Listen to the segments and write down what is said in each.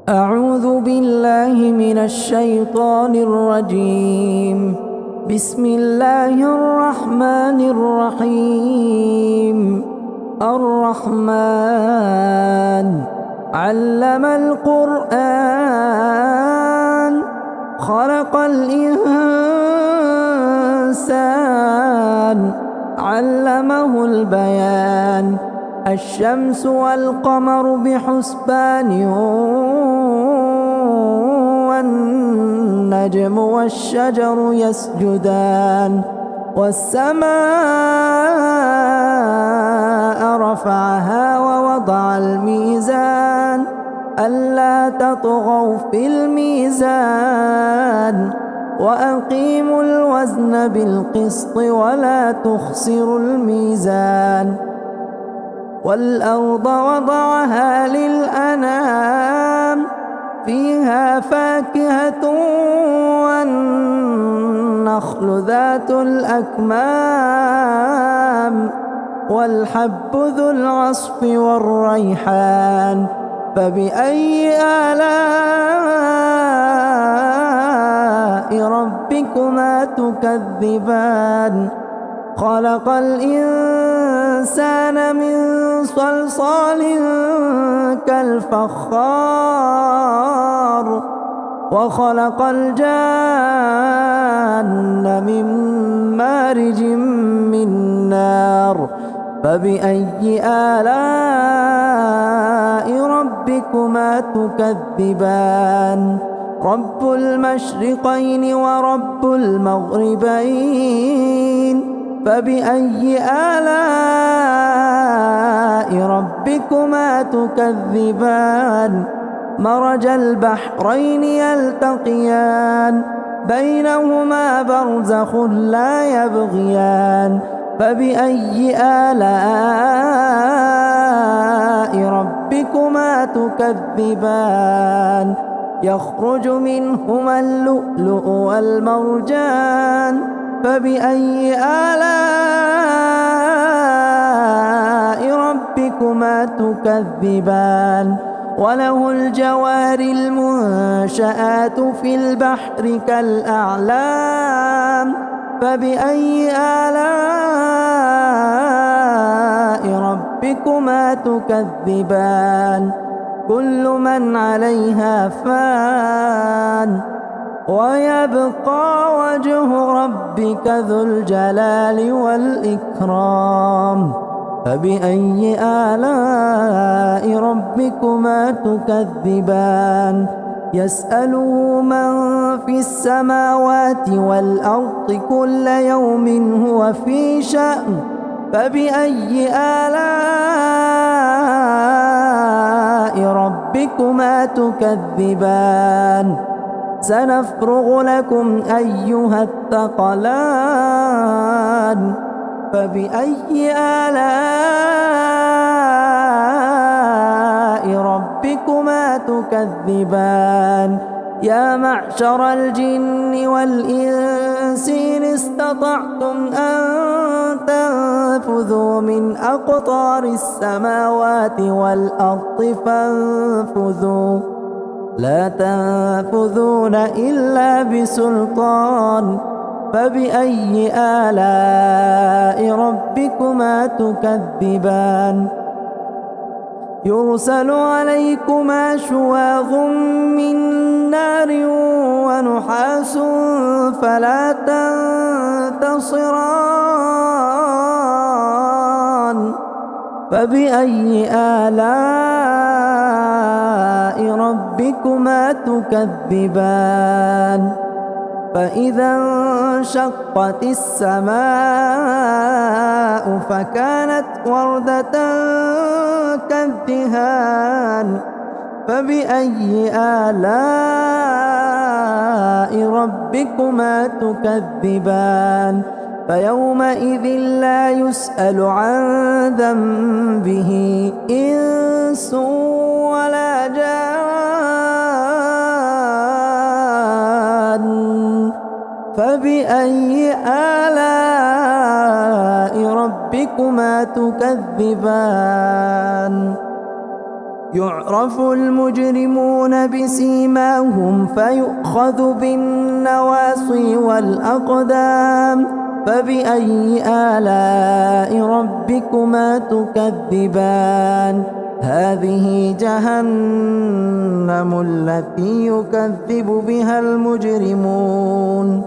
أعوذ بالله من الشيطان الرجيم. بسم الله الرحمن الرحيم. الرحمن علم القرآن خلق الإنسان علمه البيان. الشمس والقمر بحسبان والنجم والشجر يسجدان والسماء رفعها ووضع الميزان ألا تطغوا في الميزان وأقيموا الوزن بالقسط ولا تخسروا الميزان. والأرض وضعها للأنام فيها فاكهة والنخل ذات الأكمام والحب ذو العصف والريحان. فبأي آلاء ربكما تكذبان؟ خلق الإنسان من صلصال كالفخار وخلق الجان من مارج من نار. فبأي آلاء ربكما تكذبان؟ رب المشرقين ورب المغربين. فبأي آلاء ربكما تكذبان؟ مرج البحرين يلتقيان بينهما برزخ لا يبغيان. فبأي آلاء ربكما تكذبان؟ يخرج منهما اللؤلؤ والمرجان. فبأي آلاء ربكما تكذبان؟ وله الجوار المنشآت في البحر كالأعلام. فبأي آلاء ربكما تكذبان؟ كل من عليها فان ويبقى وجه ربك ذو الجلال والإكرام. فبأي آلاء ربكما تكذبان؟ يسأله من في السماوات والأرض كل يوم هو في شأن. فبأي آلاء ربكما تكذبان؟ سنفرغ لكم أيها الثقلان. فبأي آلاء ربكما تكذبان؟ يا معشر الجن والإنس إن استطعتم أن تنفذوا من أقطار السماوات والأرض فانفذوا لا تنفذون إلا بسلطان. فبأي آلاء ربكما تكذبان؟ يرسل عليكما شواظ من نار ونحاس فلا تنتصران. فبأي آلاء ربكما تكذبان؟ فإذا انشقت السماء فكانت وردة كالدهان. فبأي آلاء ربكما تكذبان؟ فيومئذ لا يسأل عن ذنبه إنس ولا جان. فبأي آلاء ربكما تكذبان؟ يعرف المجرمون بسيماهم فيؤخذ بالنواصي والأقدام فبأي آلاء ربكما تكذبان هذه جهنم التي يكذب بها المجرمون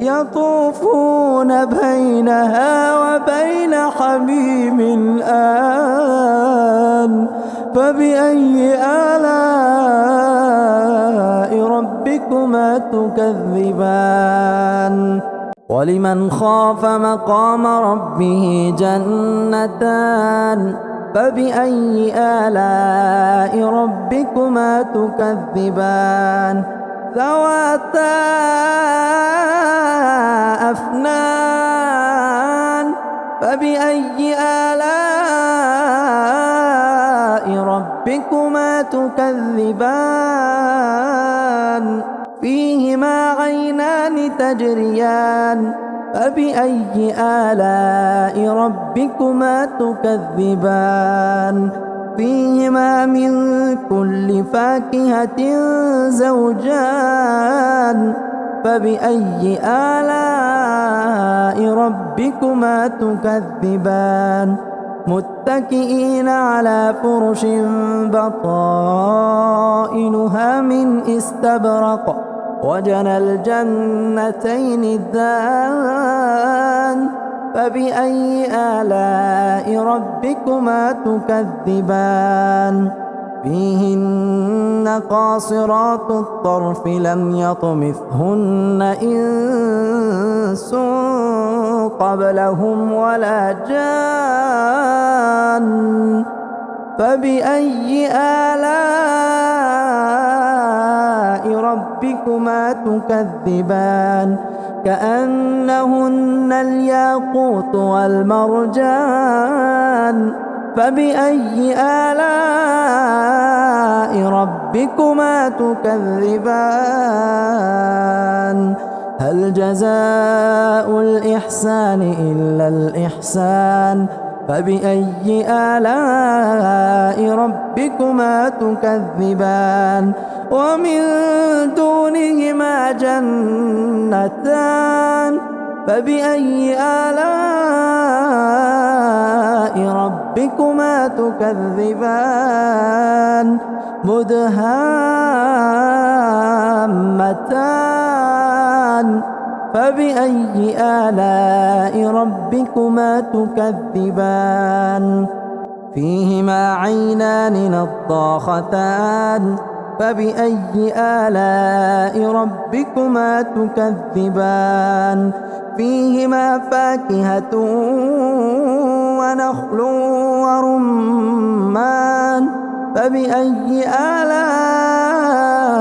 يطوفون بينها وبين حميم آن فبأي آلاء ربكما تكذبان ولمن خاف مقام ربه جنتان فبأي آلاء ربكما تكذبان ذواتا أفنان فبأي آلاء ربكما تكذبان فيهما عينان تجريان فبأي آلاء ربكما تكذبان فيهما من كل فاكهة زوجان فبأي آلاء ربكما تكذبان متكئين على فرش بطائنها من استبرق وجنى الجنتين الدان فبأي آلاء ربكما تكذبان فيهن قاصرات الطرف لم يطمثهن إنس قبلهم ولا جان فبأي آلاء ربكما تكذبان كأنهن الياقوت والمرجان فبأي آلاء ربكما تكذبان هل جزاء الإحسان إلا الإحسان فبأي آلاء ربكما تكذبان ومن دونهما جنتان فبأي آلاء ربكما تكذبان مدهامتان فبأي آلاء ربكما تكذبان فيهما عينان نضاختان فبأي آلاء ربكما تكذبان فيهما فاكهة ونخل ورمان فبأي آلاء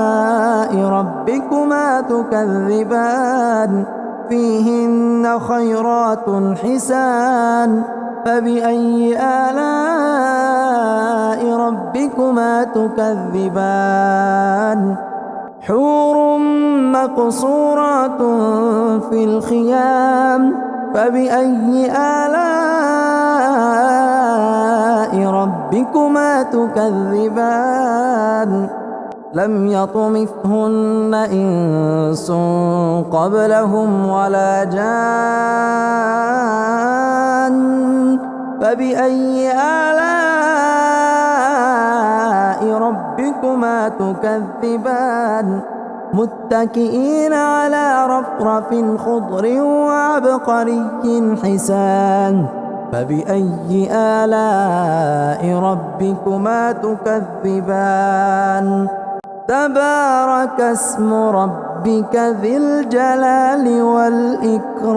ربكما تكذبان فيهن خيرات حسان فبأي آلاء ربكما تكذبان حور مقصورات في الخيام فبأي آلاء ربكما تكذبان لم يطمثهن إنس قبلهم ولا جان فبأي آلاء ربكما تكذبان متكئين على رفرف خضر وعبقري حسان فبأي آلاء ربكما تكذبان تبارك اسم ربك ذي الجلال والإكرام